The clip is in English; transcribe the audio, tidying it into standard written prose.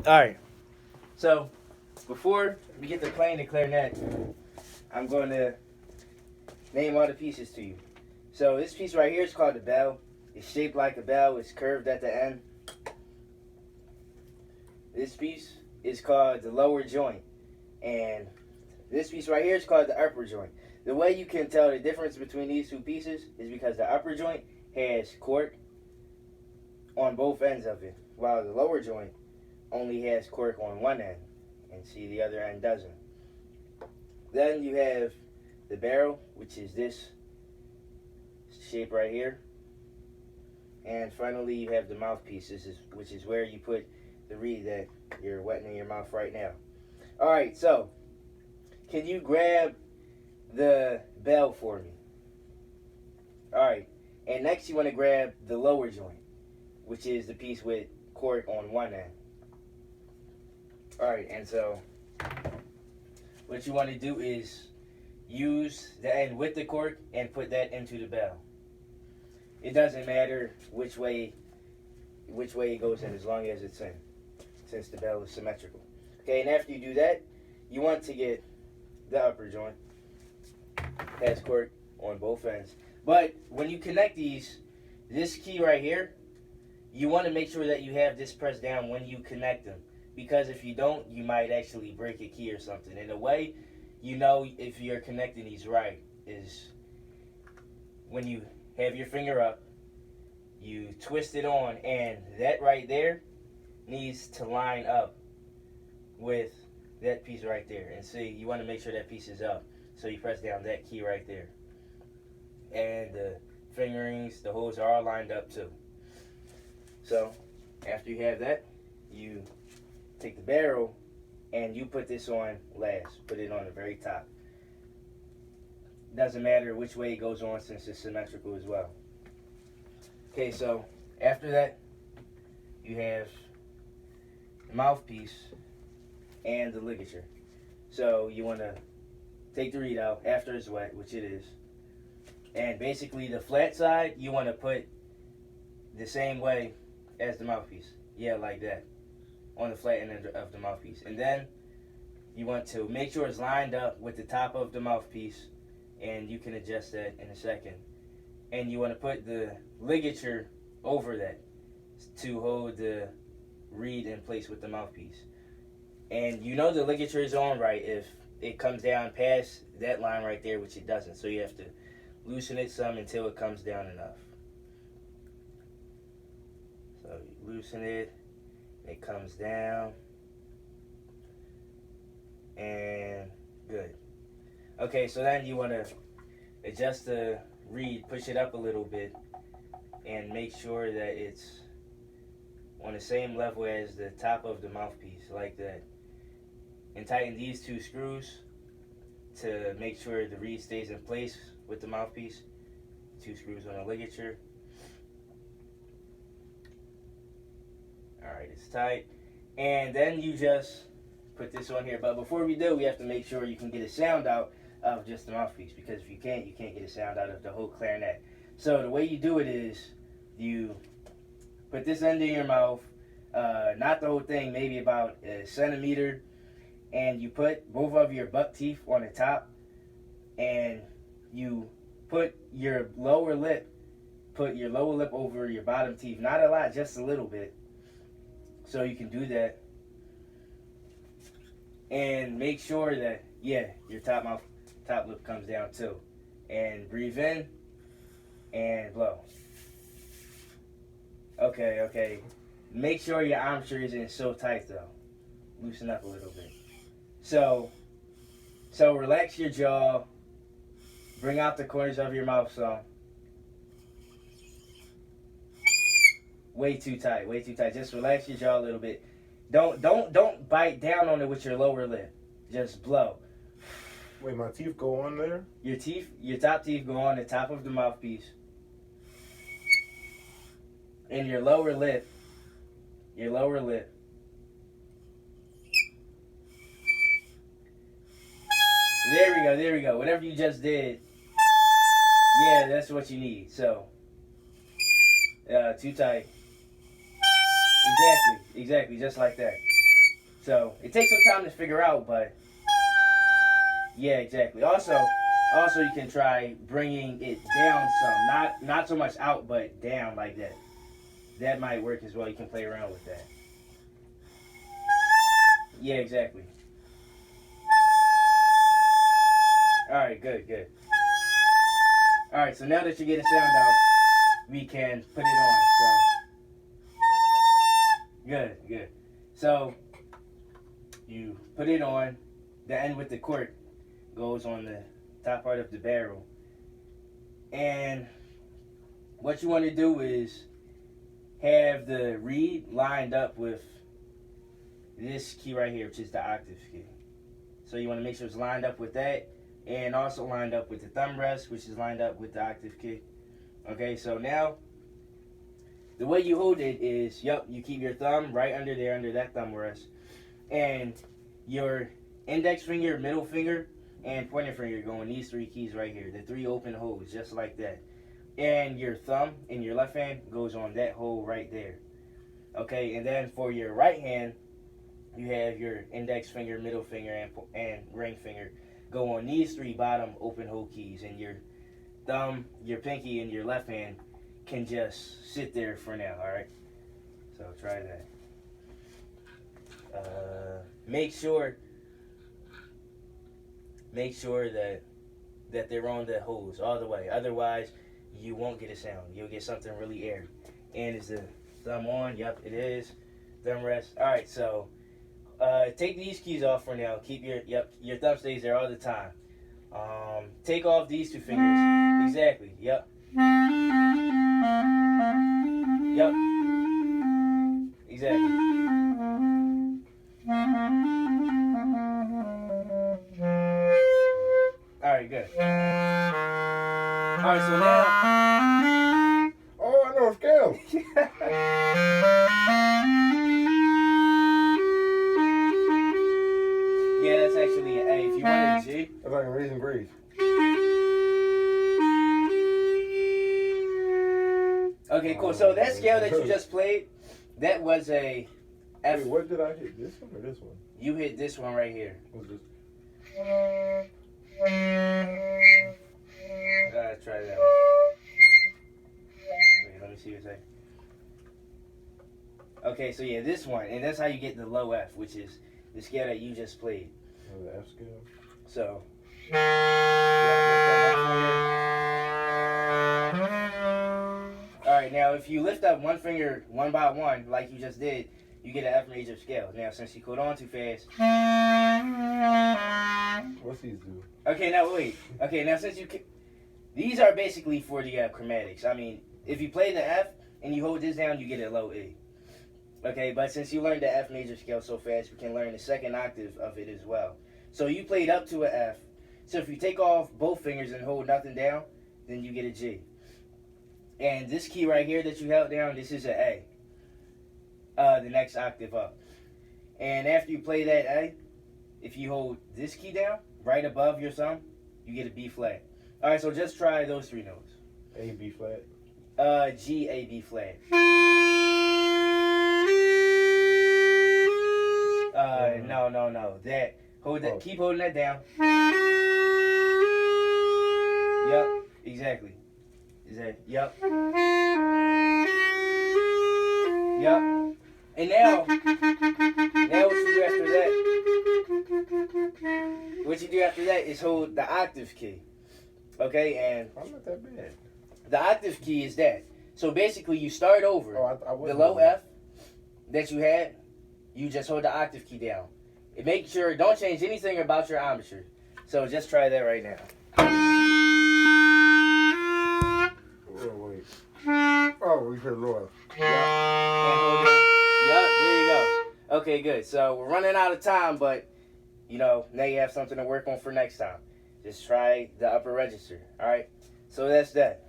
Alright, so before we get to playing the clarinet, I'm going to name all the pieces to you. So this piece right here is called the bell. It's shaped like a bell. It's curved at the end. This piece is called the lower joint. And this piece right here is called the upper joint. The way you can tell the difference between these two pieces is because the upper joint has cork on both ends of it, while the lower joint only has cork on one end, and see, the other end doesn't. Then you have the barrel, which is this shape right here. And finally you have the mouthpiece, which is where you put the reed that you're wetting in your mouth right now. Alright, so can you grab the bell for me? Alright, and next you want to grab the lower joint, which is the piece with cork on one end. Alright, and so what you want to do is use the end with the cork and put that into the bell. It doesn't matter which way it goes in, as long as it's in, since the bell is symmetrical. Okay, and after you do that, you want to get the upper joint. Has cork on both ends. But when you connect these, this key right here, you want to make sure that you have this pressed down when you connect them. Because if you don't, you might actually break a key or something. And the way you know if you're connecting these right is when you have your finger up, you twist it on, and that right there needs to line up with that piece right there. And see, you want to make sure that piece is up. So you press down that key right there. And the fingerings, the holes are all lined up too. So after you have that, you take the barrel and you put this on last. Put it on the very top. Doesn't matter which way it goes on, since it's symmetrical as well. Okay, so after that, you have the mouthpiece and the ligature. So you want to take the reed out after it's wet, which it is. And basically the flat side, you want to put the same way as the mouthpiece. Yeah, like that. On the flat end of the mouthpiece. And then you want to make sure it's lined up with the top of the mouthpiece. And you can adjust that in a second. And you want to put the ligature over that to hold the reed in place with the mouthpiece. And you know the ligature is on right if it comes down past that line right there, which it doesn't. So you have to loosen it some until it comes down enough. So you loosen it, it comes down, and good. Okay, so then you want to adjust the reed, push it up a little bit, and make sure that it's on the same level as the top of the mouthpiece, like that. And tighten these two screws to make sure the reed stays in place with the mouthpiece. 2 screws on the ligature. Alright, it's tight. And then you just put this on here. But before we do, we have to make sure you can get a sound out of just the mouthpiece. Because if you can't get a sound out of the whole clarinet. So the way you do it is you put this end in your mouth. Not the whole thing, maybe about a centimeter. And you put both of your buck teeth on the top. And you put your lower lip over your bottom teeth. Not a lot, just a little bit. So you can do that. And make sure that, yeah, your top lip comes down too. And breathe in and blow. Okay. Make sure your armature isn't so tight though. Loosen up a little bit. So relax your jaw. Bring out the corners of your mouth some. Way too tight. Just relax your jaw a little bit. Don't bite down on it with your lower lip. Just blow. Wait, my teeth go on there? Your top teeth go on the top of the mouthpiece. And your lower lip. There we go. Whatever you just did. Yeah, that's what you need. So, too tight. Exactly, just like that. So it takes some time to figure out, but yeah, exactly. Also you can try bringing it down some, not so much out, but down like that. That might work as well. You can play around with that. Yeah, exactly. All right, good. All right, so now that you get a sound out, we can put it on. So good. So you put it on. The end with the cork goes on the top part of the barrel, and what you want to do is have the reed lined up with this key right here, which is the octave key. So you want to make sure it's lined up with that, and also lined up with the thumb rest, which is lined up with the octave key. Okay, so now the way you hold it is, you keep your thumb right under there, under that thumb rest, and your index finger, middle finger, and pointer finger go on these three keys right here, the three open holes, just like that. And your thumb in your left hand goes on that hole right there. Okay, and then for your right hand, you have your index finger, middle finger, and ring finger go on these three bottom open hole keys, and your thumb, your pinky, and your left hand can just sit there for now. All right, so try that. Make sure that they're on the holes all the way. Otherwise, you won't get a sound. You'll get something really airy. And is the thumb on? Yep, it is. Thumb rest. All right, so take these keys off for now. Keep your thumb stays there all the time. Take off these two fingers. Exactly. Yep. Exactly. All right, good. All right, so now. Oh, I know scales. Yeah, that's actually an A. If you wanted a G. That's like a Raisin Breeze. Okay, cool. So that scale that you just played, that was a F. Wait, what did I hit? This one or this one? You hit this one right here. What's this? Try that one. Wait, let me see what it's like. Okay, so yeah, this one, and that's how you get the low F, which is the scale that you just played. Oh, the F scale. So. Alright, now if you lift up one finger one by one, like you just did, you get an F major scale. Now, since you caught on too fast. What's these do? Okay, now wait. Okay, now since you. These are basically for the chromatics. I mean, if you play the F and you hold this down, you get a low E. Okay, but since you learned the F major scale so fast, we can learn the second octave of it as well. So you played up to an F. So if you take off both fingers and hold nothing down, then you get a G. And this key right here that you held down, this is an A. The next octave up. And after you play that A, if you hold this key down, right above your thumb, you get a B flat. Alright, so just try those three notes. A, B flat. G, A, B flat. No. That. Hold that. Keep holding that down. Yep. Exactly. Yep. Yep. And now what you do after that is hold the octave key. Okay, and I'm not that bad. the octave key is that. So basically, you start over. I The low F that you had, you just hold the octave key down. And make sure, don't change anything about your embouchure. So just try that right now. Oh, wait. Oh, we should lower. Yep, there you go. Okay, good. So we're running out of time, but, now you have something to work on for next time. Just try the upper register, all right? So that's that.